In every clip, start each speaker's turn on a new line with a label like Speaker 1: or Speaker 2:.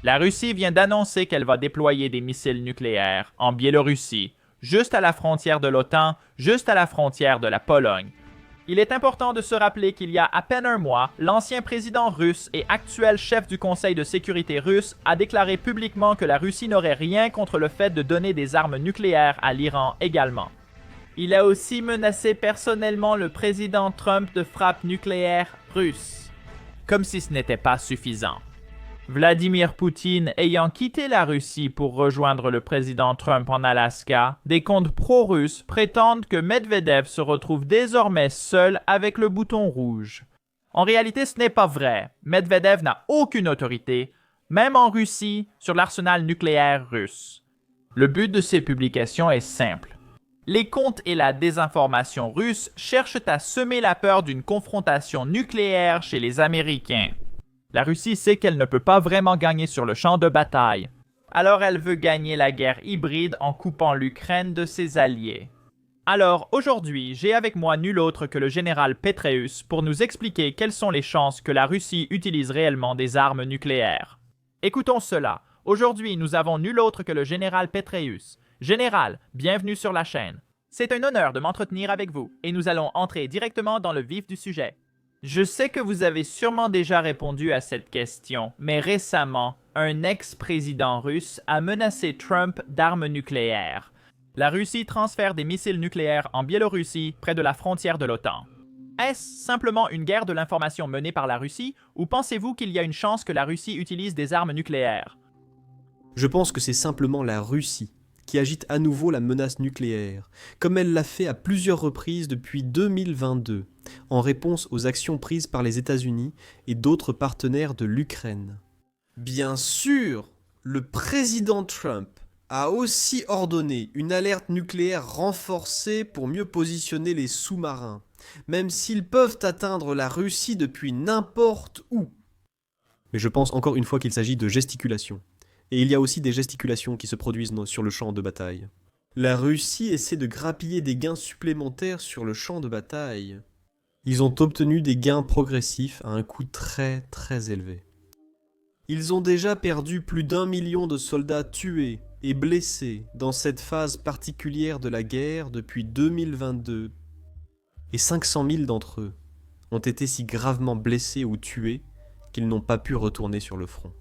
Speaker 1: La Russie vient d'annoncer qu'elle va déployer des missiles nucléaires en Biélorussie, juste à la frontière de l'OTAN, juste à la frontière de la Pologne. Il est important de se rappeler qu'il y a à peine un mois, l'ancien président russe et actuel chef du Conseil de sécurité russe a déclaré publiquement que la Russie n'aurait rien contre le fait de donner des armes nucléaires à l'Iran également. Il a aussi menacé personnellement le président Trump de frappe nucléaire russe. Comme si ce n'était pas suffisant. Vladimir Poutine ayant quitté la Russie pour rejoindre le président Trump en Alaska, des comptes pro-russes prétendent que Medvedev se retrouve désormais seul avec le bouton rouge. En réalité, ce n'est pas vrai. Medvedev n'a aucune autorité, même en Russie, sur l'arsenal nucléaire russe. Le but de ces publications est simple. Les comptes et la désinformation russe cherchent à semer la peur d'une confrontation nucléaire chez les Américains. La Russie sait qu'elle ne peut pas vraiment gagner sur le champ de bataille. Alors elle veut gagner la guerre hybride en coupant l'Ukraine de ses alliés. Alors aujourd'hui, j'ai avec moi nul autre que le général Petraeus pour nous expliquer quelles sont les chances que la Russie utilise réellement des armes nucléaires. Écoutons cela. Aujourd'hui, nous avons nul autre que le général Petraeus. Général, bienvenue sur la chaîne. C'est un honneur de m'entretenir avec vous et nous allons entrer directement dans le vif du sujet. Je sais que vous avez sûrement déjà répondu à cette question, mais récemment, un ex-président russe a menacé Trump d'armes nucléaires. La Russie transfère des missiles nucléaires en Biélorussie, près de la frontière de l'OTAN. Est-ce simplement une guerre de l'information menée par la Russie, ou pensez-vous qu'il y a une chance que la Russie utilise des armes nucléaires?
Speaker 2: Je pense que c'est simplement la Russie qui agite à nouveau la menace nucléaire, comme elle l'a fait à plusieurs reprises depuis 2022, en réponse aux actions prises par les États-Unis et d'autres partenaires de l'Ukraine. Bien sûr, le président Trump a aussi ordonné une alerte nucléaire renforcée pour mieux positionner les sous-marins, même s'ils peuvent atteindre la Russie depuis n'importe où. Mais je pense encore une fois qu'il s'agit de gesticulation. Et il y a aussi des gesticulations qui se produisent sur le champ de bataille. La Russie essaie de grappiller des gains supplémentaires sur le champ de bataille. Ils ont obtenu des gains progressifs à un coût très très élevé. Ils ont déjà perdu plus d'1 million de soldats tués et blessés dans cette phase particulière de la guerre depuis 2022. Et 500 000 d'entre eux ont été si gravement blessés ou tués qu'ils n'ont pas pu retourner sur le front.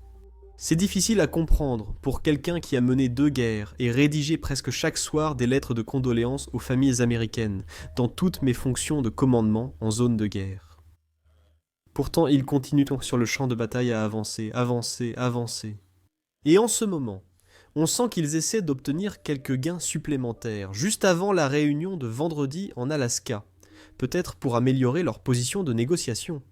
Speaker 2: C'est difficile à comprendre pour quelqu'un qui a mené 2 guerres et rédigé presque chaque soir des lettres de condoléances aux familles américaines dans toutes mes fonctions de commandement en zone de guerre. Pourtant, ils continuent sur le champ de bataille à avancer, avancer, avancer. Et en ce moment, on sent qu'ils essaient d'obtenir quelques gains supplémentaires, juste avant la réunion de vendredi en Alaska, peut-être pour améliorer leur position de négociation.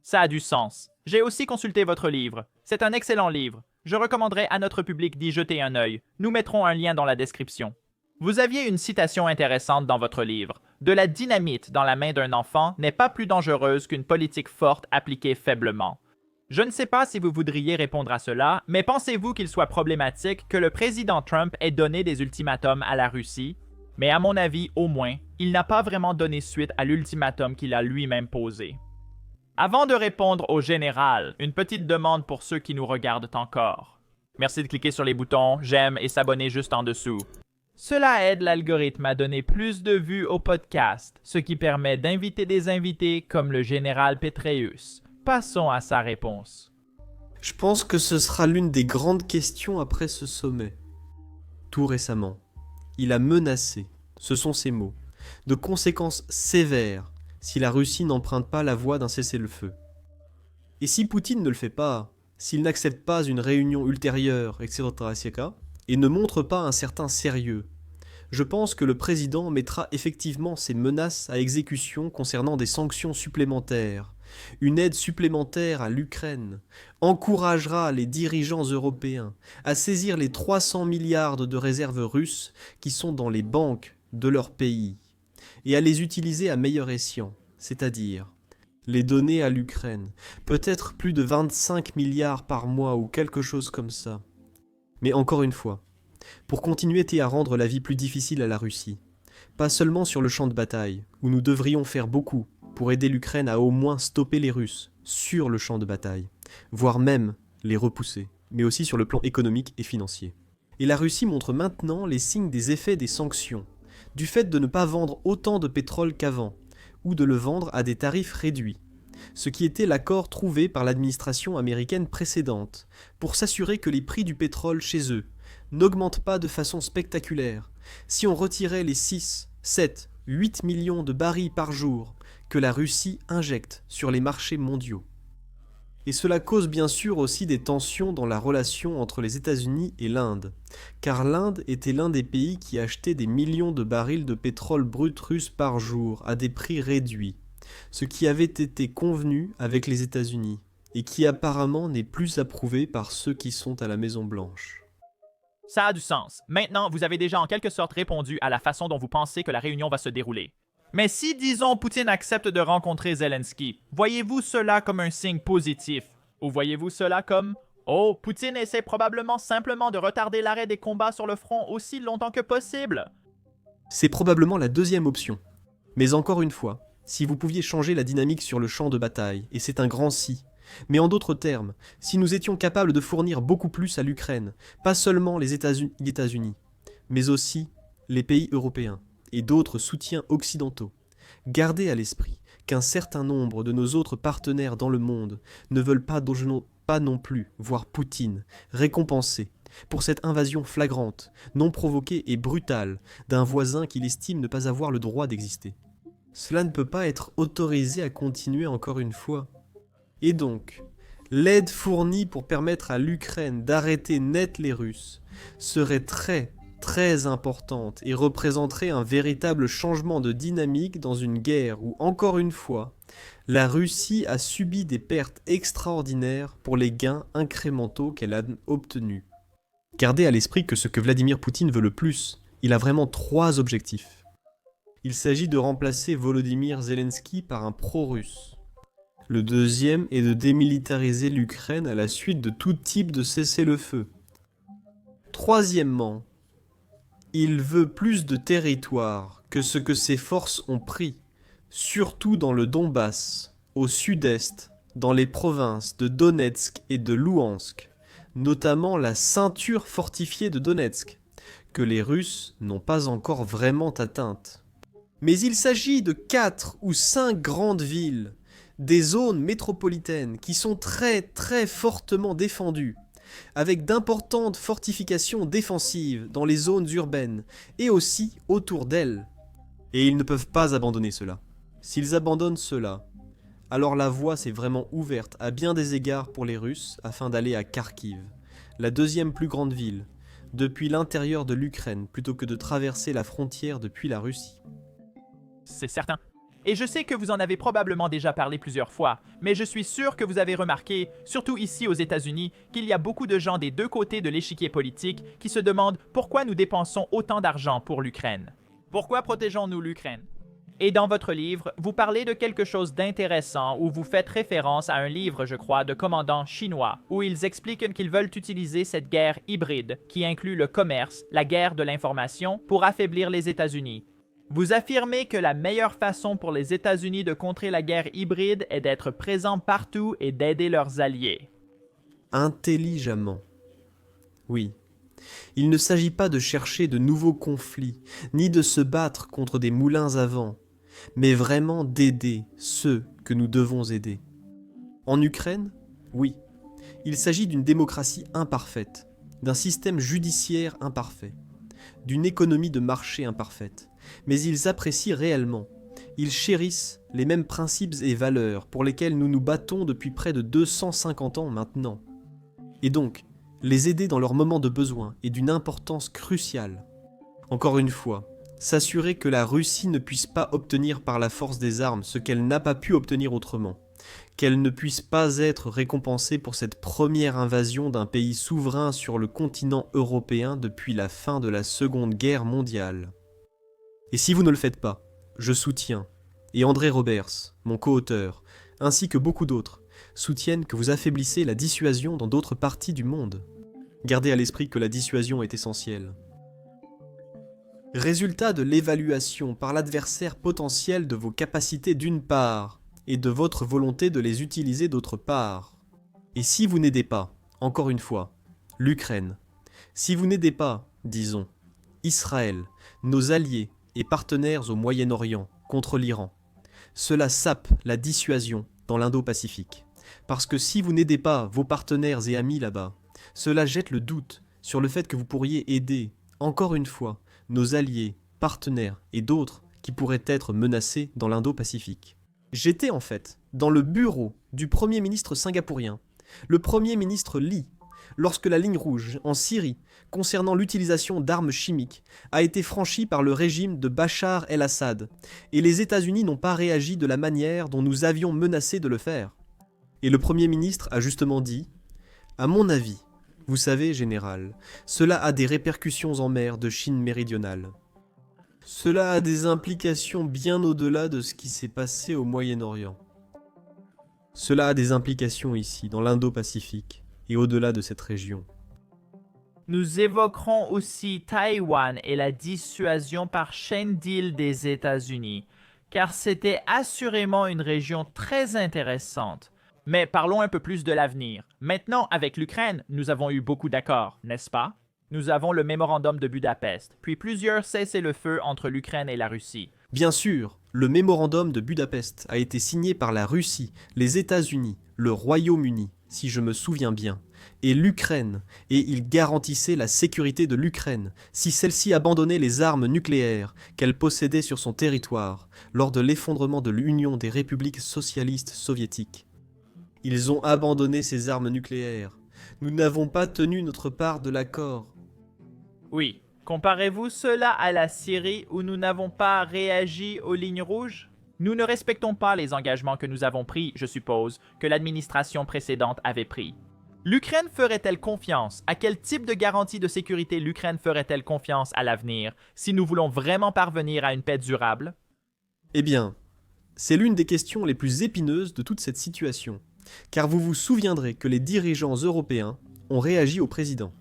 Speaker 1: Ça a du sens. J'ai aussi consulté votre livre. C'est un excellent livre. Je recommanderais à notre public d'y jeter un œil. Nous mettrons un lien dans la description. Vous aviez une citation intéressante dans votre livre. De la dynamite dans la main d'un enfant n'est pas plus dangereuse qu'une politique forte appliquée faiblement. Je ne sais pas si vous voudriez répondre à cela, mais pensez-vous qu'il soit problématique que le président Trump ait donné des ultimatums à la Russie? Mais à mon avis, au moins, il n'a pas vraiment donné suite à l'ultimatum qu'il a lui-même posé. Avant de répondre au général, une petite demande pour ceux qui nous regardent encore. Merci de cliquer sur les boutons j'aime et s'abonner juste en dessous. Cela aide l'algorithme à donner plus de vues au podcast, ce qui permet d'inviter des invités comme le général Petraeus. Passons à sa réponse.
Speaker 2: Je pense que ce sera l'une des grandes questions après ce sommet. Tout récemment, il a menacé, ce sont ses mots, de conséquences sévères si la Russie n'emprunte pas la voie d'un cessez-le-feu. Et si Poutine ne le fait pas, s'il n'accepte pas une réunion ultérieure, etc., et ne montre pas un certain sérieux, je pense que le président mettra effectivement ses menaces à exécution concernant des sanctions supplémentaires, une aide supplémentaire à l'Ukraine, encouragera les dirigeants européens à saisir les 300 milliards de réserves russes qui sont dans les banques de leur pays, et à les utiliser à meilleur escient, c'est-à-dire les donner à l'Ukraine, peut-être plus de 25 milliards par mois ou quelque chose comme ça. Mais encore une fois, pour continuer à rendre la vie plus difficile à la Russie, pas seulement sur le champ de bataille, où nous devrions faire beaucoup pour aider l'Ukraine à au moins stopper les Russes sur le champ de bataille, voire même les repousser, mais aussi sur le plan économique et financier. Et la Russie montre maintenant les signes des effets des sanctions, du fait de ne pas vendre autant de pétrole qu'avant, ou de le vendre à des tarifs réduits, ce qui était l'accord trouvé par l'administration américaine précédente, pour s'assurer que les prix du pétrole chez eux n'augmentent pas de façon spectaculaire, si on retirait les 6, 7, 8 millions de barils par jour que la Russie injecte sur les marchés mondiaux. Et cela cause bien sûr aussi des tensions dans la relation entre les États-Unis et l'Inde, car l'Inde était l'un des pays qui achetait des millions de barils de pétrole brut russe par jour à des prix réduits, ce qui avait été convenu avec les États-Unis, et qui apparemment n'est plus approuvé par ceux qui sont à la Maison-Blanche.
Speaker 1: Ça a du sens. Maintenant, vous avez déjà en quelque sorte répondu à la façon dont vous pensez que la réunion va se dérouler. Mais si, disons, Poutine accepte de rencontrer Zelensky, voyez-vous cela comme un signe positif? Ou voyez-vous cela comme « Oh, Poutine essaie probablement simplement de retarder l'arrêt des combats sur le front aussi longtemps que possible ?»
Speaker 2: C'est probablement la deuxième option. Mais encore une fois, si vous pouviez changer la dynamique sur le champ de bataille, et c'est un grand si, mais en d'autres termes, si nous étions capables de fournir beaucoup plus à l'Ukraine, pas seulement les États-Unis, mais aussi les pays européens, et d'autres soutiens occidentaux. Gardez à l'esprit qu'un certain nombre de nos autres partenaires dans le monde ne veulent pas non plus voir Poutine récompensé pour cette invasion flagrante, non provoquée et brutale d'un voisin qu'il estime ne pas avoir le droit d'exister. Cela ne peut pas être autorisé à continuer encore une fois. Et donc, l'aide fournie pour permettre à l'Ukraine d'arrêter net les Russes serait très importante et représenterait un véritable changement de dynamique dans une guerre où, encore une fois, la Russie a subi des pertes extraordinaires pour les gains incrémentaux qu'elle a obtenus. Gardez à l'esprit que ce que Vladimir Poutine veut le plus, il a vraiment 3 objectifs. Il s'agit de remplacer Volodymyr Zelensky par un pro-russe. Le deuxième est de démilitariser l'Ukraine à la suite de tout type de cessez-le-feu. Troisièmement, il veut plus de territoire que ce que ses forces ont pris, surtout dans le Donbass, au sud-est, dans les provinces de Donetsk et de Louhansk, notamment la ceinture fortifiée de Donetsk, que les Russes n'ont pas encore vraiment atteinte. Mais il s'agit de 4 ou 5 grandes villes, des zones métropolitaines qui sont très fortement défendues, avec d'importantes fortifications défensives dans les zones urbaines et aussi autour d'elles. Et ils ne peuvent pas abandonner cela. S'ils abandonnent cela, alors la voie s'est vraiment ouverte à bien des égards pour les Russes afin d'aller à Kharkiv, la deuxième plus grande ville, depuis l'intérieur de l'Ukraine plutôt que de traverser la frontière depuis la Russie.
Speaker 1: C'est certain. Et je sais que vous en avez probablement déjà parlé plusieurs fois, mais je suis sûr que vous avez remarqué, surtout ici aux États-Unis, qu'il y a beaucoup de gens des deux côtés de l'échiquier politique qui se demandent pourquoi nous dépensons autant d'argent pour l'Ukraine. Pourquoi protégeons-nous l'Ukraine? Et dans votre livre, vous parlez de quelque chose d'intéressant où vous faites référence à un livre, je crois, de commandants chinois, où ils expliquent qu'ils veulent utiliser cette guerre hybride, qui inclut le commerce, la guerre de l'information, pour affaiblir les États-Unis. Vous affirmez que la meilleure façon pour les États-Unis de contrer la guerre hybride est d'être présents partout et d'aider leurs alliés.
Speaker 2: Intelligemment. Oui. Il ne s'agit pas de chercher de nouveaux conflits, ni de se battre contre des moulins à vent, mais vraiment d'aider ceux que nous devons aider. En Ukraine, oui, il s'agit d'une démocratie imparfaite, d'un système judiciaire imparfait, d'une économie de marché imparfaite, mais ils apprécient réellement, ils chérissent les mêmes principes et valeurs pour lesquels nous nous battons depuis près de 250 ans maintenant. Et donc, les aider dans leurs moments de besoin est d'une importance cruciale. Encore une fois, s'assurer que la Russie ne puisse pas obtenir par la force des armes ce qu'elle n'a pas pu obtenir autrement, qu'elle ne puisse pas être récompensée pour cette première invasion d'un pays souverain sur le continent européen depuis la fin de la Seconde Guerre mondiale. Et si vous ne le faites pas, je soutiens, et André Roberts, mon co-auteur, ainsi que beaucoup d'autres, soutiennent que vous affaiblissez la dissuasion dans d'autres parties du monde. Gardez à l'esprit que la dissuasion est essentielle. Résultat de l'évaluation par l'adversaire potentiel de vos capacités d'une part, et de votre volonté de les utiliser d'autre part. Et si vous n'aidez pas, Encore une fois, l'Ukraine. Si vous n'aidez pas, disons, Israël, nos alliés et partenaires au Moyen-Orient contre l'Iran, cela sape la dissuasion dans l'Indo-Pacifique. Parce que si vous n'aidez pas vos partenaires et amis là-bas, cela jette le doute sur le fait que vous pourriez aider, encore une fois, nos alliés, partenaires et d'autres qui pourraient être menacés dans l'Indo-Pacifique. J'étais en fait dans le bureau du Premier ministre singapourien, le Premier ministre Lee, lorsque la ligne rouge en Syrie concernant l'utilisation d'armes chimiques a été franchie par le régime de Bachar el-Assad, et les États-Unis n'ont pas réagi de la manière dont nous avions menacé de le faire. Et le Premier ministre a justement dit « À mon avis, vous savez, général, cela a des répercussions en mer de Chine méridionale. Cela a des implications bien au-delà de ce qui s'est passé au Moyen-Orient. Cela a des implications ici, dans l'Indo-Pacifique, et au-delà de cette région. »
Speaker 1: Nous évoquerons aussi Taïwan et la dissuasion par chaîne d'îles des États-Unis, car c'était assurément une région très intéressante. Mais parlons un peu plus de l'avenir. Maintenant, avec l'Ukraine, nous avons eu beaucoup d'accords, n'est-ce pas? Nous avons le mémorandum de Budapest, puis plusieurs cessez-le-feu entre l'Ukraine et la Russie.
Speaker 2: Bien sûr, le mémorandum de Budapest a été signé par la Russie, les États-Unis, le Royaume-Uni, si je me souviens bien, et l'Ukraine, et il garantissait la sécurité de l'Ukraine si celle-ci abandonnait les armes nucléaires qu'elle possédait sur son territoire lors de l'effondrement de l'Union des républiques socialistes soviétiques. Ils ont abandonné ces armes nucléaires. Nous n'avons pas tenu notre part de l'accord.
Speaker 1: Oui. Comparez-vous cela à la Syrie où nous n'avons pas réagi aux lignes rouges? Nous ne respectons pas les engagements que nous avons pris, je suppose, que l'administration précédente avait pris. L'Ukraine ferait-elle confiance? À quel type de garantie de sécurité l'Ukraine ferait-elle confiance à l'avenir si nous voulons vraiment parvenir à une paix durable?
Speaker 2: Eh bien, c'est l'une des questions les plus épineuses de toute cette situation, car vous vous souviendrez que les dirigeants européens ont réagi au président.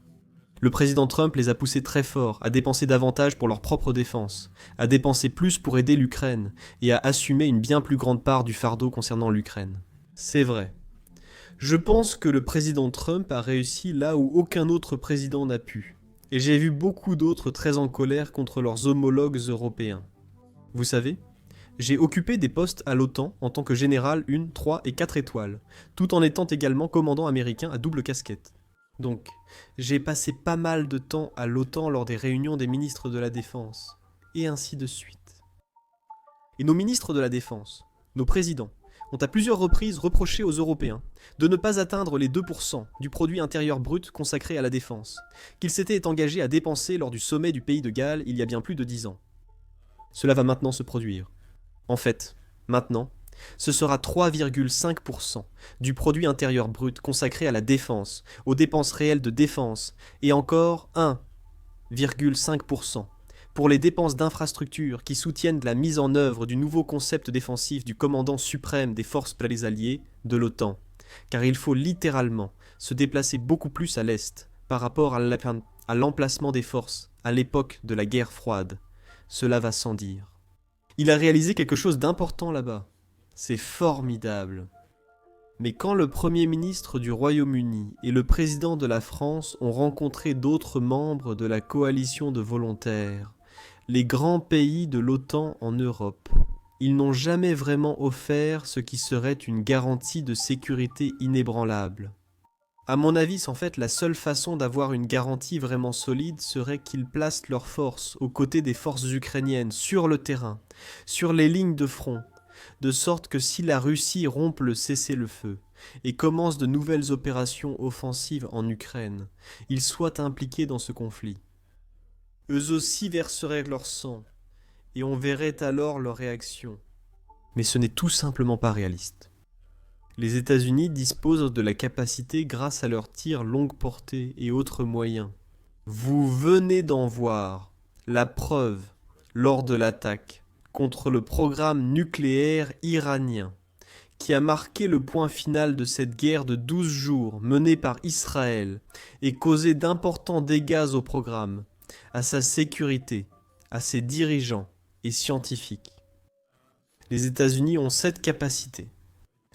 Speaker 2: Le président Trump les a poussés très fort à dépenser davantage pour leur propre défense, à dépenser plus pour aider l'Ukraine et à assumer une bien plus grande part du fardeau concernant l'Ukraine. C'est vrai. Je pense que le président Trump a réussi là où aucun autre président n'a pu. Et j'ai vu beaucoup d'autres très en colère contre leurs homologues européens. Vous savez, j'ai occupé des postes à l'OTAN en tant que général 1, 3 et 4 étoiles, tout en étant également commandant américain à double casquette. Donc, j'ai passé pas mal de temps à l'OTAN lors des réunions des ministres de la Défense, et ainsi de suite. Et nos ministres de la Défense, nos présidents, ont à plusieurs reprises reproché aux Européens de ne pas atteindre les 2% du produit intérieur brut consacré à la défense, qu'ils s'étaient engagés à dépenser lors du sommet du pays de Galles il y a bien plus de 10 ans. Cela va maintenant se produire. En fait, maintenant, ce sera 3,5% du produit intérieur brut consacré à la défense, aux dépenses réelles de défense, et encore 1,5% pour les dépenses d'infrastructures qui soutiennent la mise en œuvre du nouveau concept défensif du commandant suprême des forces pour les alliés, de l'OTAN, car il faut littéralement se déplacer beaucoup plus à l'est par rapport à l'emplacement des forces à l'époque de la guerre froide. Cela va sans dire. Il a réalisé quelque chose d'important là-bas. C'est formidable. Mais quand le Premier ministre du Royaume-Uni et le président de la France ont rencontré d'autres membres de la coalition de volontaires, les grands pays de l'OTAN en Europe, ils n'ont jamais vraiment offert ce qui serait une garantie de sécurité inébranlable. À mon avis, en fait, la seule façon d'avoir une garantie vraiment solide serait qu'ils placent leurs forces aux côtés des forces ukrainiennes sur le terrain, sur les lignes de front, de sorte que si la Russie rompt le cessez-le-feu et commence de nouvelles opérations offensives en Ukraine, ils soient impliqués dans ce conflit. Eux aussi verseraient leur sang, et on verrait alors leur réaction. Mais ce n'est tout simplement pas réaliste. Les États-Unis disposent de la capacité grâce à leurs tirs longue portée et autres moyens. Vous venez d'en voir la preuve lors de l'attaque contre le programme nucléaire iranien, qui a marqué le point final de cette guerre de 12 jours menée par Israël et causé d'importants dégâts au programme, à sa sécurité, à ses dirigeants et scientifiques. Les États-Unis ont cette capacité.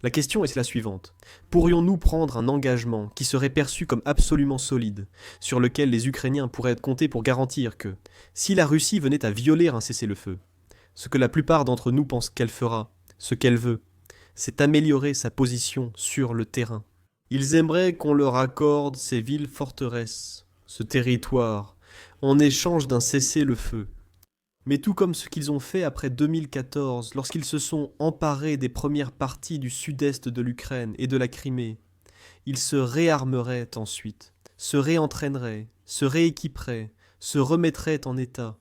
Speaker 2: La question est la suivante. Pourrions-nous prendre un engagement qui serait perçu comme absolument solide, sur lequel les Ukrainiens pourraient compter pour garantir que, si la Russie venait à violer un cessez-le-feu, ce que la plupart d'entre nous pensent qu'elle fera, ce qu'elle veut, c'est améliorer sa position sur le terrain. Ils aimeraient qu'on leur accorde ces villes forteresses, ce territoire, en échange d'un cessez-le-feu. Mais tout comme ce qu'ils ont fait après 2014, lorsqu'ils se sont emparés des premières parties du sud-est de l'Ukraine et de la Crimée, ils se réarmeraient ensuite, se réentraîneraient, se rééquiperaient, se remettraient en état,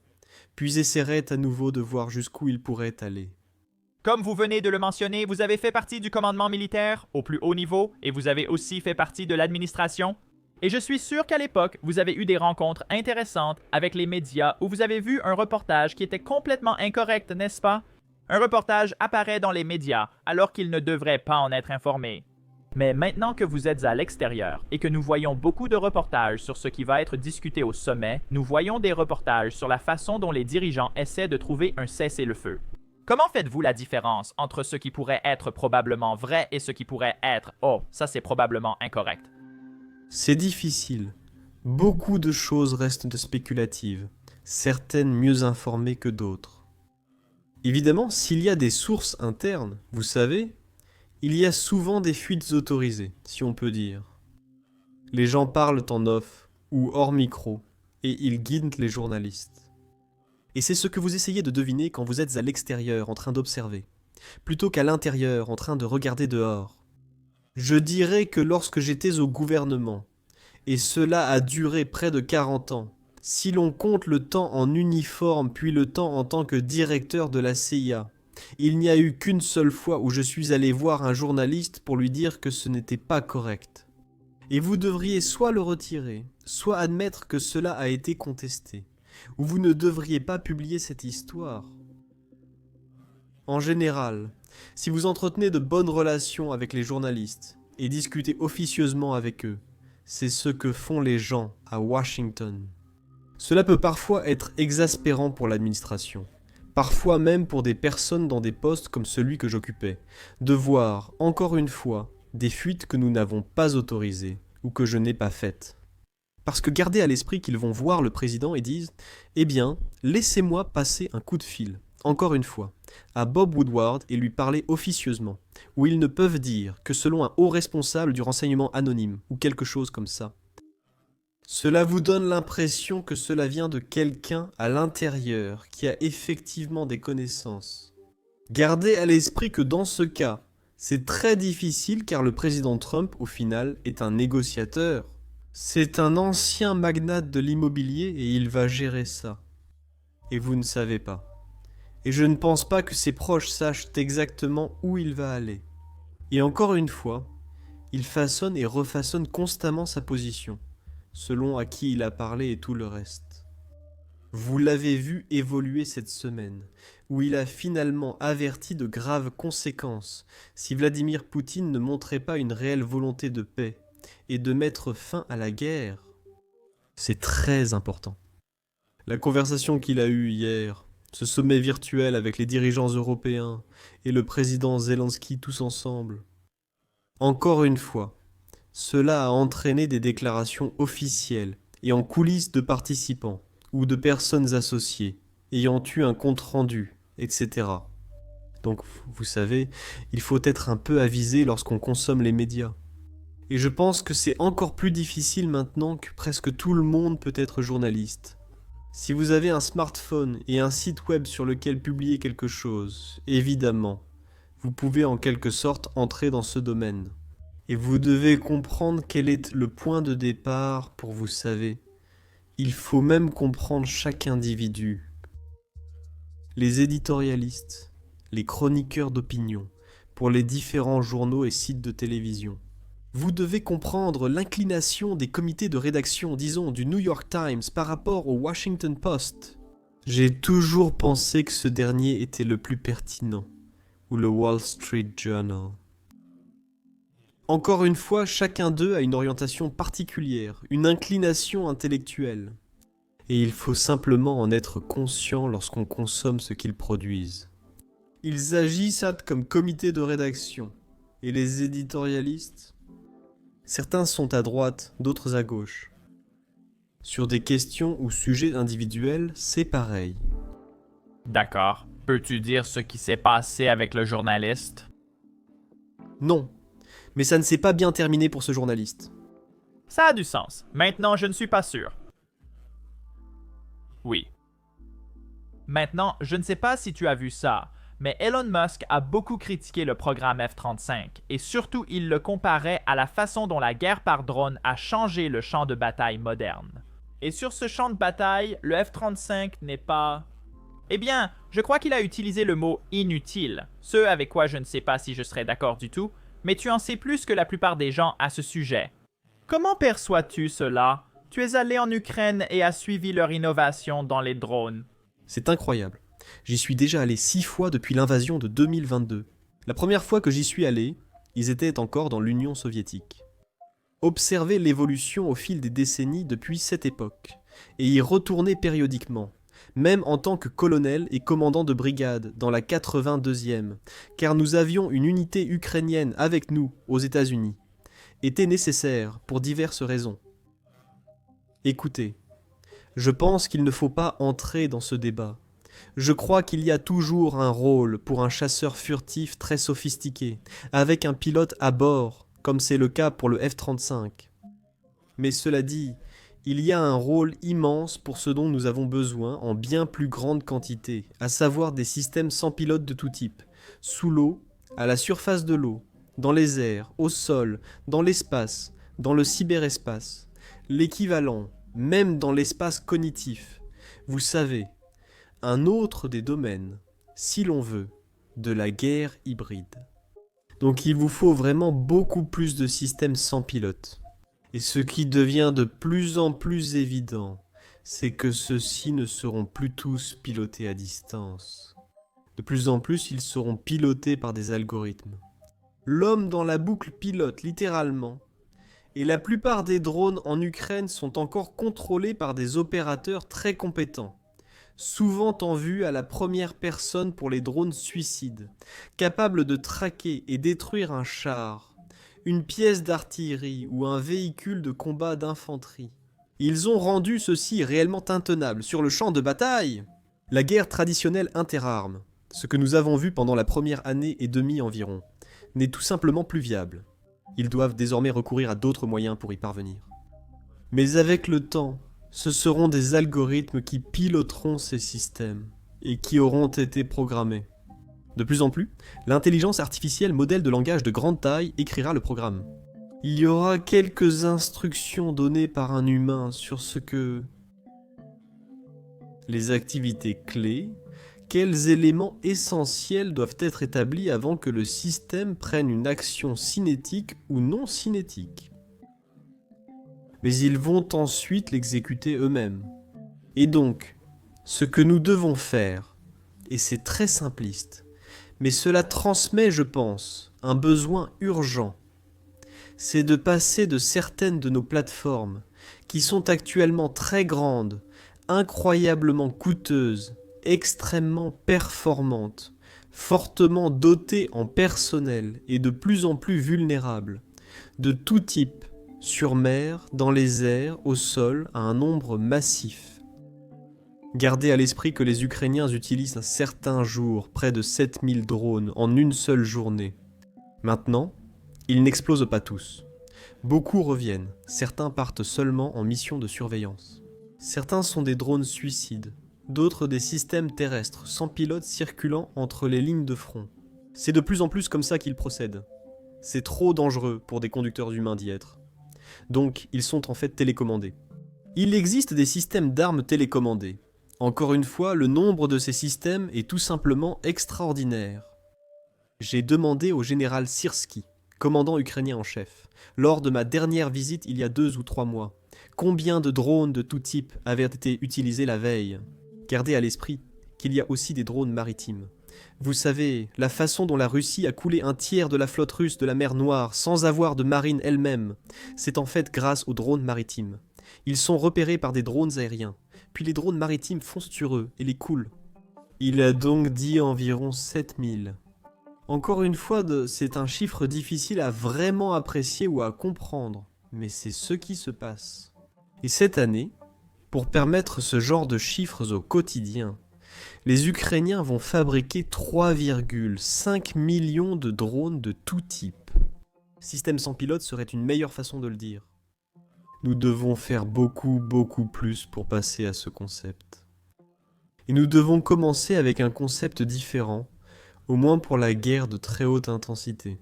Speaker 2: puis essaieraient à nouveau de voir jusqu'où ils pourraient aller.
Speaker 1: Comme vous venez de le mentionner, vous avez fait partie du commandement militaire au plus haut niveau et vous avez aussi fait partie de l'administration. Et je suis sûr qu'à l'époque, vous avez eu des rencontres intéressantes avec les médias où vous avez vu un reportage qui était complètement incorrect, n'est-ce pas? Un reportage apparaît dans les médias alors qu'il ne devrait pas en être informé. Mais maintenant que vous êtes à l'extérieur et que nous voyons beaucoup de reportages sur ce qui va être discuté au sommet, nous voyons des reportages sur la façon dont les dirigeants essaient de trouver un cessez-le-feu. Comment faites-vous la différence entre ce qui pourrait être probablement vrai et ce qui pourrait être « Oh, ça c'est probablement incorrect ».
Speaker 2: C'est difficile. Beaucoup de choses restent spéculatives, certaines mieux informées que d'autres. Évidemment, s'il y a des sources internes, vous savez, il y a souvent des fuites autorisées, si on peut dire. Les gens parlent en off ou hors micro, et ils guident les journalistes. Et c'est ce que vous essayez de deviner quand vous êtes à l'extérieur en train d'observer, plutôt qu'à l'intérieur en train de regarder dehors. Je dirais que lorsque j'étais au gouvernement, et cela a duré près de 40 ans, si l'on compte le temps en uniforme puis le temps en tant que directeur de la CIA, il n'y a eu qu'une seule fois où je suis allé voir un journaliste pour lui dire que ce n'était pas correct. Et vous devriez soit le retirer, soit admettre que cela a été contesté, ou vous ne devriez pas publier cette histoire. En général, si vous entretenez de bonnes relations avec les journalistes et discutez officieusement avec eux, c'est ce que font les gens à Washington. Cela peut parfois être exaspérant pour l'administration, parfois même pour des personnes dans des postes comme celui que j'occupais, de voir, encore une fois, des fuites que nous n'avons pas autorisées ou que je n'ai pas faites. Parce que gardez à l'esprit qu'ils vont voir le président et disent « Eh bien, laissez-moi passer un coup de fil ». Encore une fois, à Bob Woodward et lui parler officieusement, où ils ne peuvent dire que selon un haut responsable du renseignement anonyme, ou quelque chose comme ça. Cela vous donne l'impression que cela vient de quelqu'un à l'intérieur, qui a effectivement des connaissances. Gardez à l'esprit que dans ce cas, c'est très difficile car le président Trump, au final, est un négociateur. C'est un ancien magnate de l'immobilier et il va gérer ça. Et vous ne savez pas. Et je ne pense pas que ses proches sachent exactement où il va aller. Et encore une fois, il façonne et refaçonne constamment sa position, selon à qui il a parlé et tout le reste. Vous l'avez vu évoluer cette semaine, où il a finalement averti de graves conséquences si Vladimir Poutine ne montrait pas une réelle volonté de paix et de mettre fin à la guerre. C'est très important. La conversation qu'il a eue hier, ce sommet virtuel avec les dirigeants européens et le président Zelensky tous ensemble. Encore une fois, cela a entraîné des déclarations officielles et en coulisses de participants ou de personnes associées ayant eu un compte-rendu, etc. Donc, vous savez, il faut être un peu avisé lorsqu'on consomme les médias. Et je pense que c'est encore plus difficile maintenant que presque tout le monde peut être journaliste. Si vous avez un smartphone et un site web sur lequel publier quelque chose, évidemment, vous pouvez en quelque sorte entrer dans ce domaine. Et vous devez comprendre quel est le point de départ pour vous savez. Il faut même comprendre chaque individu. Les éditorialistes, les chroniqueurs d'opinion, pour les différents journaux et sites de télévision. Vous devez comprendre l'inclination des comités de rédaction, disons, du New York Times par rapport au Washington Post. J'ai toujours pensé que ce dernier était le plus pertinent, ou le Wall Street Journal. Encore une fois, chacun d'eux a une orientation particulière, une inclination intellectuelle. Et il faut simplement en être conscient lorsqu'on consomme ce qu'ils produisent. Ils agissent comme comité de rédaction. Et les éditorialistes? Certains sont à droite, d'autres à gauche. Sur des questions ou sujets individuels, c'est pareil.
Speaker 1: D'accord. Peux-tu dire ce qui s'est passé avec le journaliste?
Speaker 2: Non, mais ça ne s'est pas bien terminé pour ce journaliste.
Speaker 1: Ça a du sens. Maintenant, je ne suis pas sûr. Oui. Maintenant, je ne sais pas si tu as vu ça, mais Elon Musk a beaucoup critiqué le programme F-35 et surtout il le comparait à la façon dont la guerre par drone a changé le champ de bataille moderne. Et sur ce champ de bataille, le F-35 n'est pas... Eh bien, je crois qu'il a utilisé le mot inutile, ce avec quoi je ne sais pas si je serais d'accord du tout, mais tu en sais plus que la plupart des gens à ce sujet. Comment perçois-tu cela? Tu es allé en Ukraine et as suivi leur innovation dans les drones.
Speaker 2: C'est incroyable. J'y suis déjà allé 6 fois depuis l'invasion de 2022. La première fois que j'y suis allé, ils étaient encore dans l'Union soviétique. Observer l'évolution au fil des décennies depuis cette époque, et y retourner périodiquement, même en tant que colonel et commandant de brigade dans la 82e, car nous avions une unité ukrainienne avec nous aux États-Unis, était nécessaire pour diverses raisons. Écoutez, je pense qu'il ne faut pas entrer dans ce débat. Je crois qu'il y a toujours un rôle pour un chasseur furtif très sophistiqué, avec un pilote à bord, comme c'est le cas pour le F-35. Mais cela dit, il y a un rôle immense pour ce dont nous avons besoin en bien plus grande quantité, à savoir des systèmes sans pilote de tout type, sous l'eau, à la surface de l'eau, dans les airs, au sol, dans l'espace, dans le cyberespace, l'équivalent, même dans l'espace cognitif. Vous savez, un autre des domaines, si l'on veut, de la guerre hybride. Donc il vous faut vraiment beaucoup plus de systèmes sans pilote. Et ce qui devient de plus en plus évident, c'est que ceux-ci ne seront plus tous pilotés à distance. De plus en plus, ils seront pilotés par des algorithmes. L'homme dans la boucle pilote littéralement. Et la plupart des drones en Ukraine sont encore contrôlés par des opérateurs très compétents, souvent en vue à la première personne pour les drones suicides, capables de traquer et détruire un char, une pièce d'artillerie ou un véhicule de combat d'infanterie. Ils ont rendu ceci réellement intenable sur le champ de bataille. La guerre traditionnelle interarmes, ce que nous avons vu pendant la première année et demie environ, n'est tout simplement plus viable. Ils doivent désormais recourir à d'autres moyens pour y parvenir. Mais avec le temps, ce seront des algorithmes qui piloteront ces systèmes et qui auront été programmés. De plus en plus, l'intelligence artificielle modèle de langage de grande taille écrira le programme. Il y aura quelques instructions données par un humain sur ce que... les activités clés, quels éléments essentiels doivent être établis avant que le système prenne une action cinétique ou non cinétique. Mais ils vont ensuite l'exécuter eux-mêmes. Et donc, ce que nous devons faire, et c'est très simpliste, mais cela transmet, je pense, un besoin urgent, c'est de passer de certaines de nos plateformes, qui sont actuellement très grandes, incroyablement coûteuses, extrêmement performantes, fortement dotées en personnel et de plus en plus vulnérables, de tout type, sur mer, dans les airs, au sol, à un nombre massif. Gardez à l'esprit que les Ukrainiens utilisent un certain jour près de 7000 drones en une seule journée. Maintenant, ils n'explosent pas tous. Beaucoup reviennent, certains partent seulement en mission de surveillance. Certains sont des drones suicides, d'autres des systèmes terrestres sans pilote circulant entre les lignes de front. C'est de plus en plus comme ça qu'ils procèdent. C'est trop dangereux pour des conducteurs humains d'y être. Donc, ils sont en fait télécommandés. Il existe des systèmes d'armes télécommandés. Encore une fois, le nombre de ces systèmes est tout simplement extraordinaire. J'ai demandé au général Syrski, commandant ukrainien en chef, lors de ma dernière visite il y a 2 ou 3 mois, combien de drones de tout type avaient été utilisés la veille. Gardez à l'esprit qu'il y a aussi des drones maritimes. Vous savez, la façon dont la Russie a coulé un tiers de la flotte russe de la mer Noire sans avoir de marine elle-même, c'est en fait grâce aux drones maritimes. Ils sont repérés par des drones aériens, puis les drones maritimes foncent sur eux et les coulent. Il a donc dit environ 7000. Encore une fois, c'est un chiffre difficile à vraiment apprécier ou à comprendre, mais c'est ce qui se passe. Et cette année, pour permettre ce genre de chiffres au quotidien, les Ukrainiens vont fabriquer 3,5 millions de drones de tout type. Système sans pilote serait une meilleure façon de le dire. Nous devons faire beaucoup plus pour passer à ce concept. Et nous devons commencer avec un concept différent, au moins pour la guerre de très haute intensité.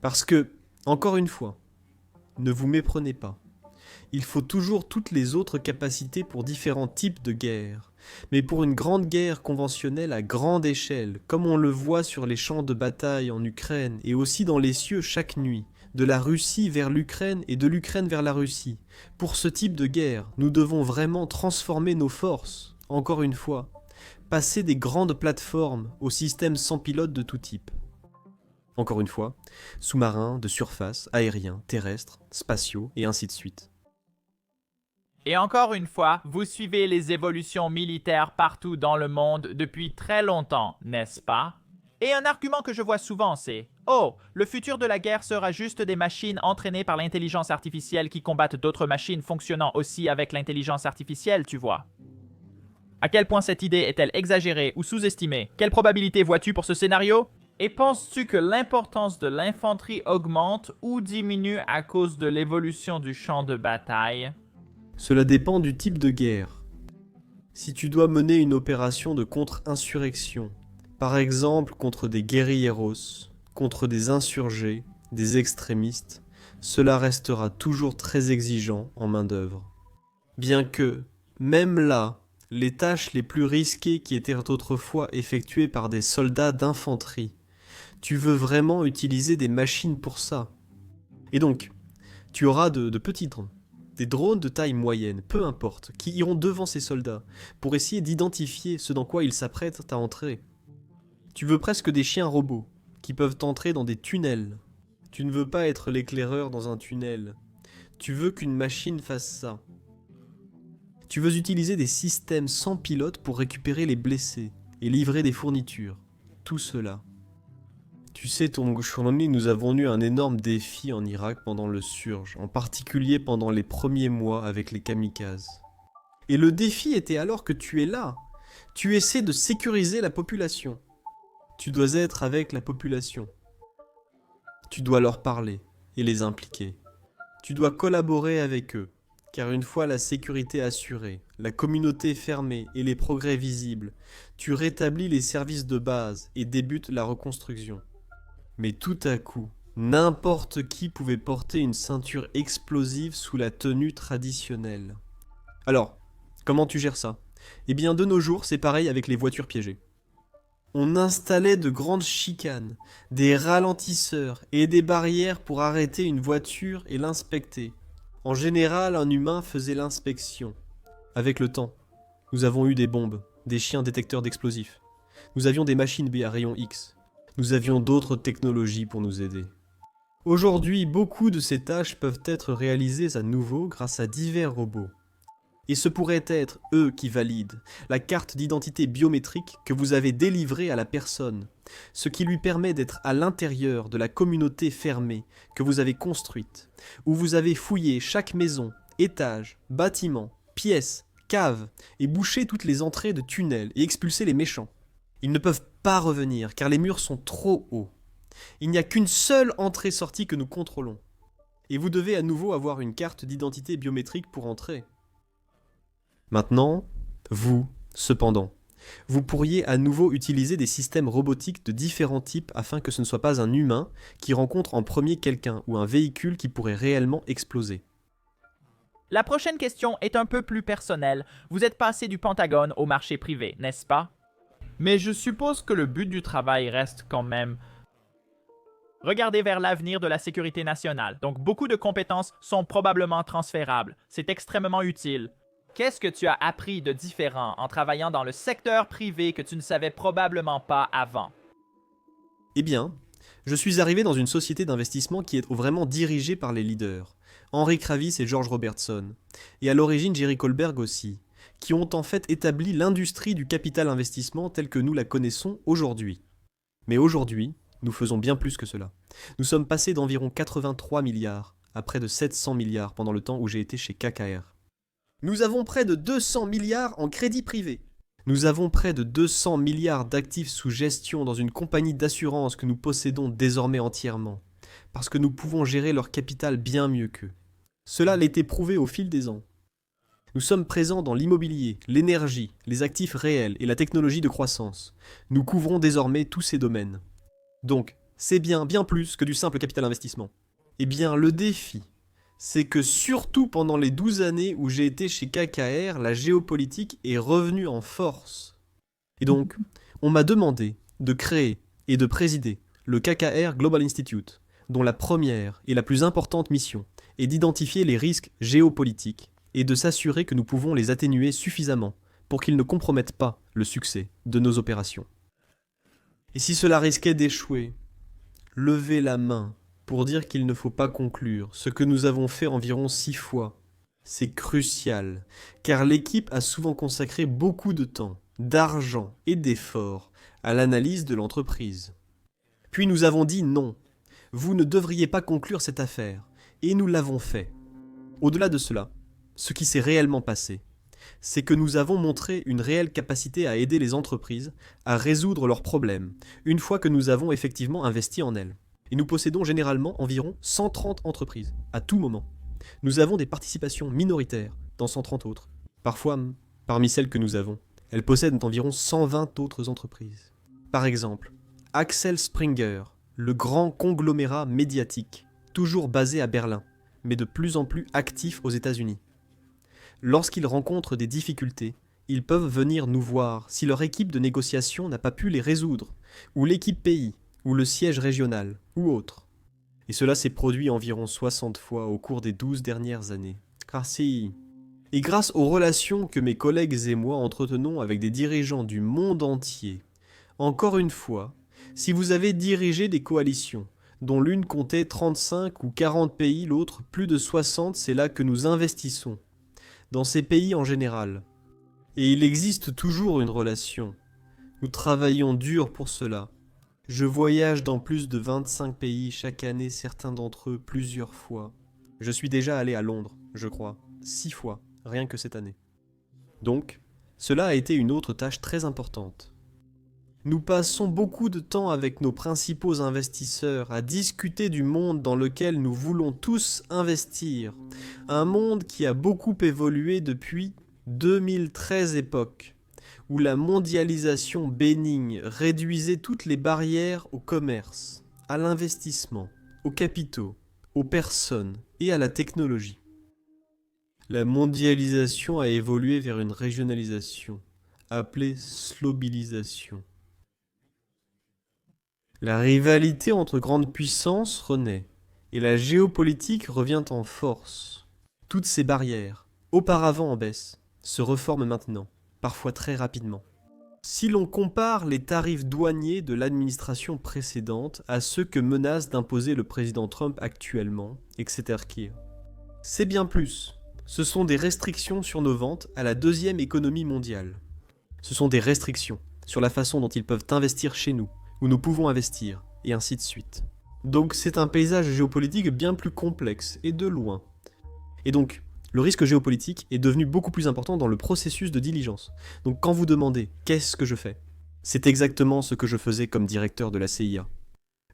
Speaker 2: Parce que, encore une fois, ne vous méprenez pas. Il faut toujours toutes les autres capacités pour différents types de guerres. Mais pour une grande guerre conventionnelle à grande échelle, comme on le voit sur les champs de bataille en Ukraine et aussi dans les cieux chaque nuit, de la Russie vers l'Ukraine et de l'Ukraine vers la Russie, pour ce type de guerre, nous devons vraiment transformer nos forces, encore une fois, passer des grandes plateformes aux systèmes sans pilote de tout type. Encore une fois, sous-marins, de surface, aériens, terrestres, spatiaux et ainsi de suite.
Speaker 1: Et encore une fois, vous suivez les évolutions militaires partout dans le monde depuis très longtemps, n'est-ce pas? Et un argument que je vois souvent, c'est « Oh, le futur de la guerre sera juste des machines entraînées par l'intelligence artificielle qui combattent d'autres machines fonctionnant aussi avec l'intelligence artificielle, tu vois. » À quel point cette idée est-elle exagérée ou sous-estimée? Quelle probabilité vois-tu pour ce scénario? Et penses-tu que l'importance de l'infanterie augmente ou diminue à cause de l'évolution du champ de bataille?
Speaker 2: Cela dépend du type de guerre. Si tu dois mener une opération de contre-insurrection, par exemple contre des guérilleros, contre des insurgés, des extrémistes, cela restera toujours très exigeant en main-d'œuvre. Bien que, même là, les tâches les plus risquées qui étaient autrefois effectuées par des soldats d'infanterie, tu veux vraiment utiliser des machines pour ça. Et donc, tu auras de petits drones, des drones de taille moyenne, peu importe, qui iront devant ces soldats, pour essayer d'identifier ce dans quoi ils s'apprêtent à entrer. Tu veux presque des chiens robots, qui peuvent entrer dans des tunnels. Tu ne veux pas être l'éclaireur dans un tunnel. Tu veux qu'une machine fasse ça. Tu veux utiliser des systèmes sans pilote pour récupérer les blessés et livrer des fournitures. Tout cela. Tu sais, Tongoshoroni, nous avons eu un énorme défi en Irak pendant le Surge, en particulier pendant les premiers mois avec les kamikazes. Et le défi était alors que tu es là. Tu essaies de sécuriser la population. Tu dois être avec la population. Tu dois leur parler et les impliquer. Tu dois collaborer avec eux, car une fois la sécurité assurée, la communauté fermée et les progrès visibles, tu rétablis les services de base et débutes la reconstruction. Mais tout à coup, n'importe qui pouvait porter une ceinture explosive sous la tenue traditionnelle. Alors, comment tu gères ça? Eh bien, de nos jours, c'est pareil avec les voitures piégées. On installait de grandes chicanes, des ralentisseurs et des barrières pour arrêter une voiture et l'inspecter. En général, un humain faisait l'inspection. Avec le temps, nous avons eu des bombes, des chiens détecteurs d'explosifs. Nous avions des machines B à rayon X. Nous avions d'autres technologies pour nous aider. Aujourd'hui, beaucoup de ces tâches peuvent être réalisées à nouveau grâce à divers robots. Et ce pourrait être eux qui valident la carte d'identité biométrique que vous avez délivrée à la personne, ce qui lui permet d'être à l'intérieur de la communauté fermée que vous avez construite, où vous avez fouillé chaque maison, étage, bâtiment, pièce, cave, et bouché toutes les entrées de tunnels et expulsé les méchants. Ils ne peuvent pas revenir car les murs sont trop hauts. Il n'y a qu'une seule entrée-sortie que nous contrôlons. Et vous devez à nouveau avoir une carte d'identité biométrique pour entrer. Maintenant, vous, cependant, vous pourriez à nouveau utiliser des systèmes robotiques de différents types afin que ce ne soit pas un humain qui rencontre en premier quelqu'un ou un véhicule qui pourrait réellement exploser.
Speaker 1: La prochaine question est un peu plus personnelle. Vous êtes passé du Pentagone au marché privé, n'est-ce pas? Mais je suppose que le but du travail reste quand même regarder vers l'avenir de la sécurité nationale. Donc beaucoup de compétences sont probablement transférables. C'est extrêmement utile. Qu'est-ce que tu as appris de différent en travaillant dans le secteur privé que tu ne savais probablement pas avant?
Speaker 2: Eh bien, je suis arrivé dans une société d'investissement qui est vraiment dirigée par les leaders, Henry Kravis et George Robertson, et à l'origine Jerry Kohlberg aussi, qui ont en fait établi l'industrie du capital investissement telle que nous la connaissons aujourd'hui. Mais aujourd'hui, Nous faisons bien plus que cela. Nous sommes passés d'environ 83 milliards à près de 700 milliards pendant le temps où j'ai été chez KKR. Nous avons près de 200 milliards en crédit privé. Nous avons près de 200 milliards d'actifs sous gestion dans une compagnie d'assurance que nous possédons désormais entièrement, parce que nous pouvons gérer leur capital bien mieux qu'eux. Cela a été prouvé au fil des ans. Nous sommes présents dans l'immobilier, l'énergie, les actifs réels et la technologie de croissance. Nous couvrons désormais tous ces domaines. Donc, c'est bien plus que du simple capital investissement. Eh bien, le défi, c'est que surtout pendant les 12 années où j'ai été chez KKR, la géopolitique est revenue en force. Et donc, on m'a demandé de créer et de présider le KKR Global Institute, dont la première et la plus importante mission est d'identifier les risques géopolitiques et de s'assurer que nous pouvons les atténuer suffisamment pour qu'ils ne compromettent pas le succès de nos opérations. Et si cela risquait d'échouer, levez la main pour dire qu'il ne faut pas conclure, ce que nous avons fait environ 6 fois. C'est crucial, car l'équipe a souvent consacré beaucoup de temps, d'argent et d'efforts à l'analyse de l'entreprise. Puis nous avons dit non, vous ne devriez pas conclure cette affaire, et nous l'avons fait. Au-delà de cela, ce qui s'est réellement passé, c'est que nous avons montré une réelle capacité à aider les entreprises à résoudre leurs problèmes, une fois que nous avons effectivement investi en elles. Et nous possédons généralement environ 130 entreprises, à tout moment. Nous avons des participations minoritaires dans 130 autres. Parfois, parmi celles que nous avons, elles possèdent environ 120 autres entreprises. Par exemple, Axel Springer, le grand conglomérat médiatique, toujours basé à Berlin, mais de plus en plus actif aux États-Unis. Lorsqu'ils rencontrent des difficultés, ils peuvent venir nous voir si leur équipe de négociation n'a pas pu les résoudre, ou l'équipe pays, ou le siège régional, ou autre. Et cela s'est produit environ 60 fois au cours des 12 dernières années. Et grâce aux relations que mes collègues et moi entretenons avec des dirigeants du monde entier, encore une fois, si vous avez dirigé des coalitions, dont l'une comptait 35 ou 40 pays, l'autre plus de 60, c'est là que nous investissons, dans ces pays en général. Et il existe toujours une relation. Nous travaillons dur pour cela. Je voyage dans plus de 25 pays chaque année, certains d'entre eux plusieurs fois. Je suis déjà allé à Londres, je crois, 6 fois, rien que cette année. Donc, cela a été une autre tâche très importante. Nous passons beaucoup de temps avec nos principaux investisseurs à discuter du monde dans lequel nous voulons tous investir. Un monde qui a beaucoup évolué depuis 2013 époque, où la mondialisation bénigne réduisait toutes les barrières au commerce, à l'investissement, aux capitaux, aux personnes et à la technologie. La mondialisation a évolué vers une régionalisation, appelée slobilisation. La rivalité entre grandes puissances renaît, et la géopolitique revient en force. Toutes ces barrières, auparavant en baisse, se reforment maintenant, parfois très rapidement. Si l'on compare les tarifs douaniers de l'administration précédente à ceux que menace d'imposer le président Trump actuellement, etc., c'est bien plus. Ce sont des restrictions sur nos ventes à la deuxième économie mondiale. Ce sont des restrictions sur la façon dont ils peuvent investir chez nous, où nous pouvons investir, et ainsi de suite. Donc c'est un paysage géopolitique bien plus complexe, et de loin. Et donc, le risque géopolitique est devenu beaucoup plus important dans le processus de diligence. Donc quand vous demandez « qu'est-ce que je fais ?», c'est exactement ce que je faisais comme directeur de la CIA.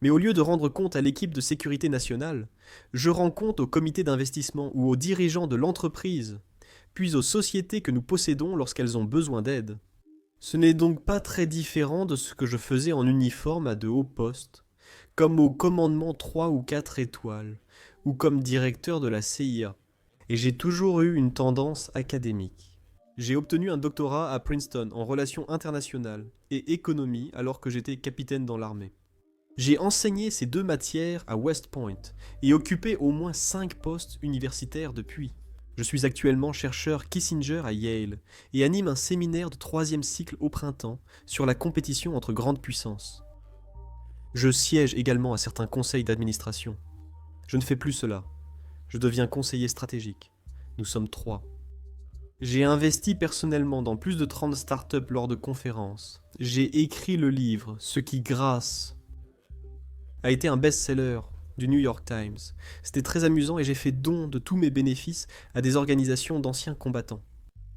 Speaker 2: Mais au lieu de rendre compte à l'équipe de sécurité nationale, je rends compte au comité d'investissement ou aux dirigeants de l'entreprise, puis aux sociétés que nous possédons lorsqu'elles ont besoin d'aide. Ce n'est donc pas très différent de ce que je faisais en uniforme à de hauts postes, comme au commandement 3 ou 4 étoiles, ou comme directeur de la CIA. Et j'ai toujours eu une tendance académique. J'ai obtenu un doctorat à Princeton en relations internationales et économie alors que j'étais capitaine dans l'armée. J'ai enseigné ces 2 matières à West Point et occupé au moins 5 postes universitaires depuis. Je suis actuellement chercheur Kissinger à Yale et anime un séminaire de 3e cycle au printemps sur la compétition entre grandes puissances. Je siège également à certains conseils d'administration. Je ne fais plus cela. Je deviens conseiller stratégique. Nous sommes 3. J'ai investi personnellement dans plus de 30 startups lors de conférences. J'ai écrit le livre « Ce qui grâce ». a été un best-seller du New York Times. C'était très amusant et j'ai fait don de tous mes bénéfices à des organisations d'anciens combattants.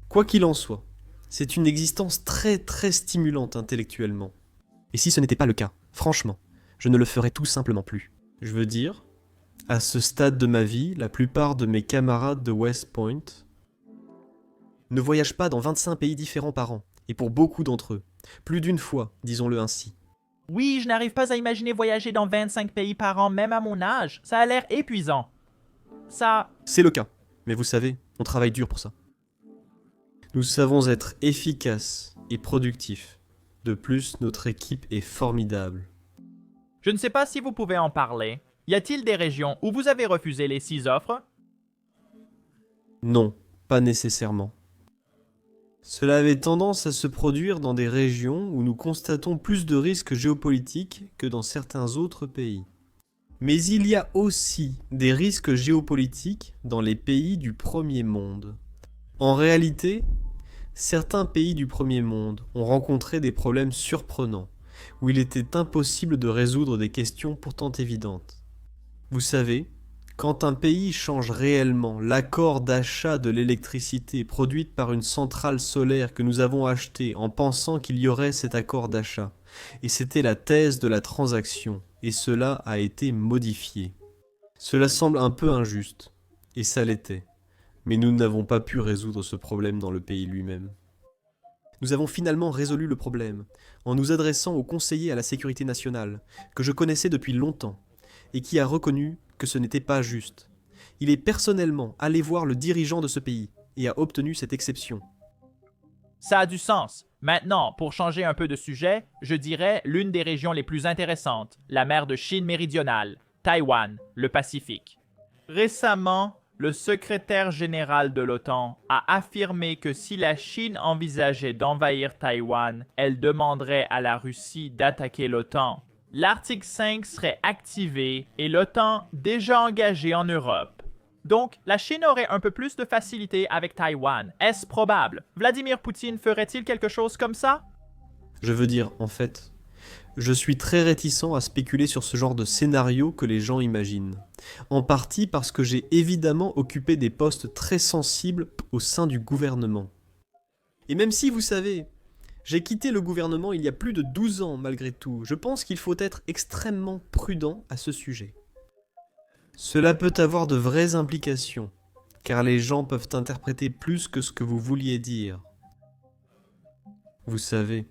Speaker 2: Quoi qu'il en soit, c'est une existence très très stimulante intellectuellement. Et si ce n'était pas le cas, franchement, je ne le ferais tout simplement plus. Je veux dire, à ce stade de ma vie, la plupart de mes camarades de West Point ne voyagent pas dans 25 pays différents par an, et pour beaucoup d'entre eux, plus d'une fois, disons-le ainsi.
Speaker 1: Oui, je n'arrive pas à imaginer voyager dans 25 pays par an, même à mon âge. Ça a l'air épuisant. Ça...
Speaker 2: C'est le cas, mais vous savez, on travaille dur pour ça. Nous savons être efficaces et productifs. De plus, notre équipe est formidable.
Speaker 1: Je ne sais pas si vous pouvez en parler. Y a-t-il des régions où vous avez refusé les 6 offres?
Speaker 2: Non, pas nécessairement. Cela avait tendance à se produire dans des régions où nous constatons plus de risques géopolitiques que dans certains autres pays. Mais il y a aussi des risques géopolitiques dans les pays du premier monde. En réalité, certains pays du premier monde ont rencontré des problèmes surprenants, où il était impossible de résoudre des questions pourtant évidentes. Vous savez, quand un pays change réellement l'accord d'achat de l'électricité produite par une centrale solaire que nous avons achetée en pensant qu'il y aurait cet accord d'achat, et c'était la thèse de la transaction, et cela a été modifié. Cela semble un peu injuste, et ça l'était, mais nous n'avons pas pu résoudre ce problème dans le pays lui-même. Nous avons finalement résolu le problème, en nous adressant au conseiller à la sécurité nationale, que je connaissais depuis longtemps, et qui a reconnu que ce n'était pas juste. Il est personnellement allé voir le dirigeant de ce pays et a obtenu cette exception.
Speaker 1: Ça a du sens. Maintenant, pour changer un peu de sujet, je dirais l'une des régions les plus intéressantes, la mer de Chine méridionale, Taïwan, le Pacifique. Récemment, le secrétaire général de l'OTAN a affirmé que si la Chine envisageait d'envahir Taïwan, elle demanderait à la Russie d'attaquer l'OTAN. L'article 5 serait activé et l'OTAN déjà engagé en Europe. Donc, la Chine aurait un peu plus de facilité avec Taïwan. Est-ce probable? Vladimir Poutine ferait-il quelque chose comme ça?
Speaker 2: Je veux dire, en fait, je suis très réticent à spéculer sur ce genre de scénario que les gens imaginent. En partie parce que j'ai évidemment occupé des postes très sensibles au sein du gouvernement. Et même si, vous savez, j'ai quitté le gouvernement il y a plus de 12 ans malgré tout, je pense qu'il faut être extrêmement prudent à ce sujet. Cela peut avoir de vraies implications, car les gens peuvent interpréter plus que ce que vous vouliez dire. Vous savez,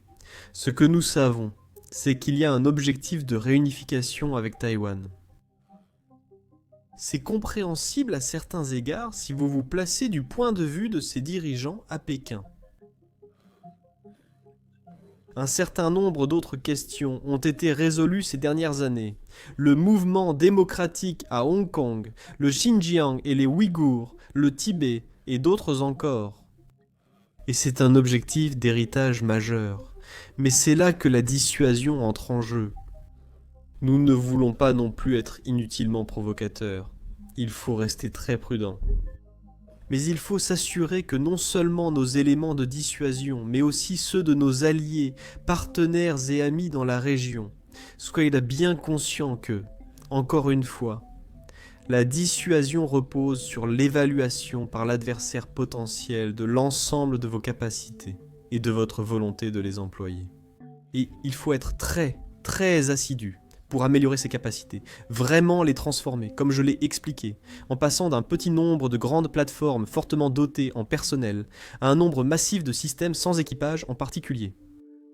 Speaker 2: ce que nous savons, c'est qu'il y a un objectif de réunification avec Taïwan. C'est compréhensible à certains égards si vous vous placez du point de vue de ses dirigeants à Pékin. Un certain nombre d'autres questions ont été résolues ces dernières années. Le mouvement démocratique à Hong Kong, le Xinjiang et les Ouïghours, le Tibet et d'autres encore. Et c'est un objectif d'héritage majeur. Mais c'est là que la dissuasion entre en jeu. Nous ne voulons pas non plus être inutilement provocateurs. Il faut rester très prudent. Mais il faut s'assurer que non seulement nos éléments de dissuasion, mais aussi ceux de nos alliés, partenaires et amis dans la région, soient bien conscients que, encore une fois, la dissuasion repose sur l'évaluation par l'adversaire potentiel de l'ensemble de vos capacités et de votre volonté de les employer. Et il faut être très, très assidu pour améliorer ses capacités, vraiment les transformer, comme je l'ai expliqué, en passant d'un petit nombre de grandes plateformes fortement dotées en personnel à un nombre massif de systèmes sans équipage en particulier.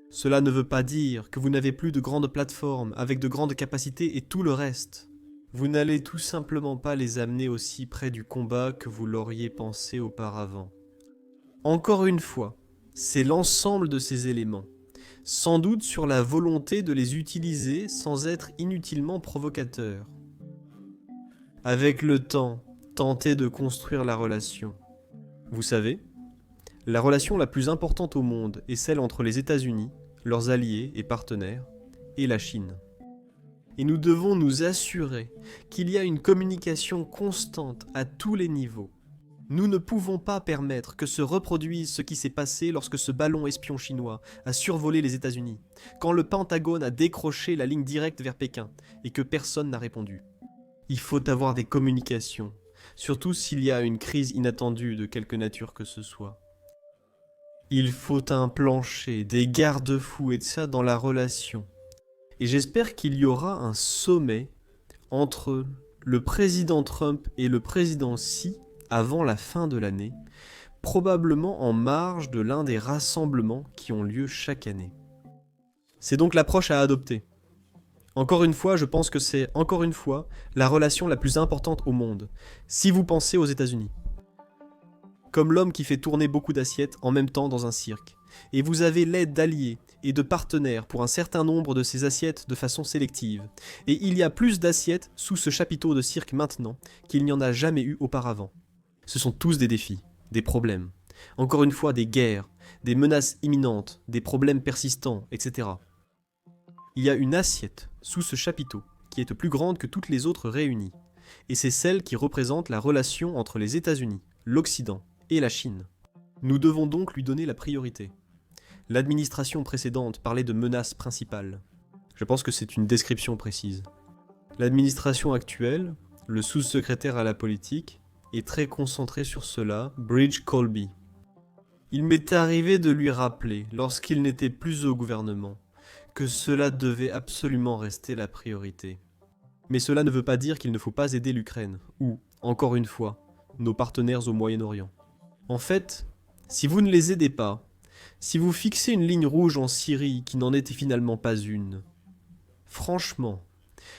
Speaker 2: Cela ne veut pas dire que vous n'avez plus de grandes plateformes avec de grandes capacités et tout le reste. Vous n'allez tout simplement pas les amener aussi près du combat que vous l'auriez pensé auparavant. Encore une fois, c'est l'ensemble de ces éléments, sans doute sur la volonté de les utiliser sans être inutilement provocateur. Avec le temps, tentez de construire la relation. Vous savez, la relation la plus importante au monde est celle entre les États-Unis, leurs alliés et partenaires, et la Chine. Et nous devons nous assurer qu'il y a une communication constante à tous les niveaux. Nous ne pouvons pas permettre que se reproduise ce qui s'est passé lorsque ce ballon espion chinois a survolé les États-Unis, quand le Pentagone a décroché la ligne directe vers Pékin et que personne n'a répondu. Il faut avoir des communications, surtout s'il y a une crise inattendue de quelque nature que ce soit. Il faut un plancher, des garde-fous et de ça dans la relation. Et j'espère qu'il y aura un sommet entre le président Trump et le président Xi avant la fin de l'année, probablement en marge de l'un des rassemblements qui ont lieu chaque année. C'est donc l'approche à adopter. Encore une fois, je pense que c'est, la relation la plus importante au monde, si vous pensez aux États-Unis. Comme l'homme qui fait tourner beaucoup d'assiettes en même temps dans un cirque. Et vous avez l'aide d'alliés et de partenaires pour un certain nombre de ces assiettes de façon sélective. Et il y a plus d'assiettes sous ce chapiteau de cirque maintenant qu'il n'y en a jamais eu auparavant. Ce sont tous des défis, des problèmes. Encore une fois, des guerres, des menaces imminentes, des problèmes persistants, etc. Il y a une assiette sous ce chapiteau qui est plus grande que toutes les autres réunies. Et c'est celle qui représente la relation entre les États-Unis, l'Occident et la Chine. Nous devons donc lui donner la priorité. L'administration précédente parlait de menaces principales. Je pense que c'est une description précise. L'administration actuelle, le sous-secrétaire à la politique, est très concentré sur cela, Bridge Colby. Il m'est arrivé de lui rappeler, lorsqu'il n'était plus au gouvernement, que cela devait absolument rester la priorité. Mais cela ne veut pas dire qu'il ne faut pas aider l'Ukraine, ou, encore une fois, nos partenaires au Moyen-Orient. En fait, si vous ne les aidez pas, si vous fixez une ligne rouge en Syrie qui n'en était finalement pas une, franchement,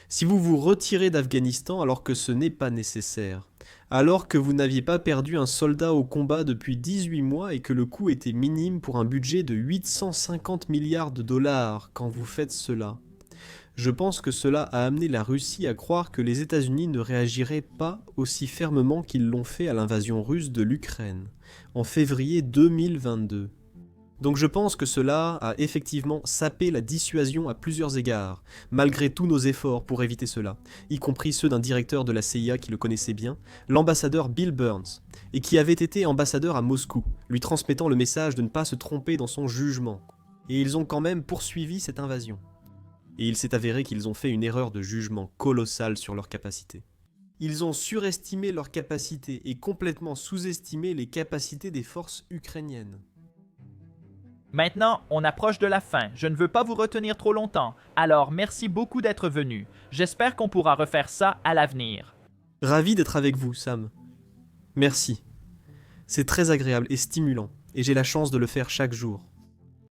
Speaker 2: si vous vous retirez d'Afghanistan alors que ce n'est pas nécessaire, alors que vous n'aviez pas perdu un soldat au combat depuis 18 mois et que le coût était minime pour un budget de 850 milliards de dollars quand vous faites cela, je pense que cela a amené la Russie à croire que les États-Unis ne réagiraient pas aussi fermement qu'ils l'ont fait à l'invasion russe de l'Ukraine, en février 2022. Donc je pense que cela a effectivement sapé la dissuasion à plusieurs égards, malgré tous nos efforts pour éviter cela, y compris ceux d'un directeur de la CIA qui le connaissait bien, l'ambassadeur Bill Burns, et qui avait été ambassadeur à Moscou, lui transmettant le message de ne pas se tromper dans son jugement. Et ils ont quand même poursuivi cette invasion. Et il s'est avéré qu'ils ont fait une erreur de jugement colossale sur leurs capacités. Ils ont surestimé leurs capacités et complètement sous-estimé les capacités des forces ukrainiennes.
Speaker 1: Maintenant, on approche de la fin. Je ne veux pas vous retenir trop longtemps. Alors, merci beaucoup d'être venu. J'espère qu'on pourra refaire ça à l'avenir.
Speaker 2: Ravi d'être avec vous, Sam. Merci. C'est très agréable et stimulant, et j'ai la chance de le faire chaque jour.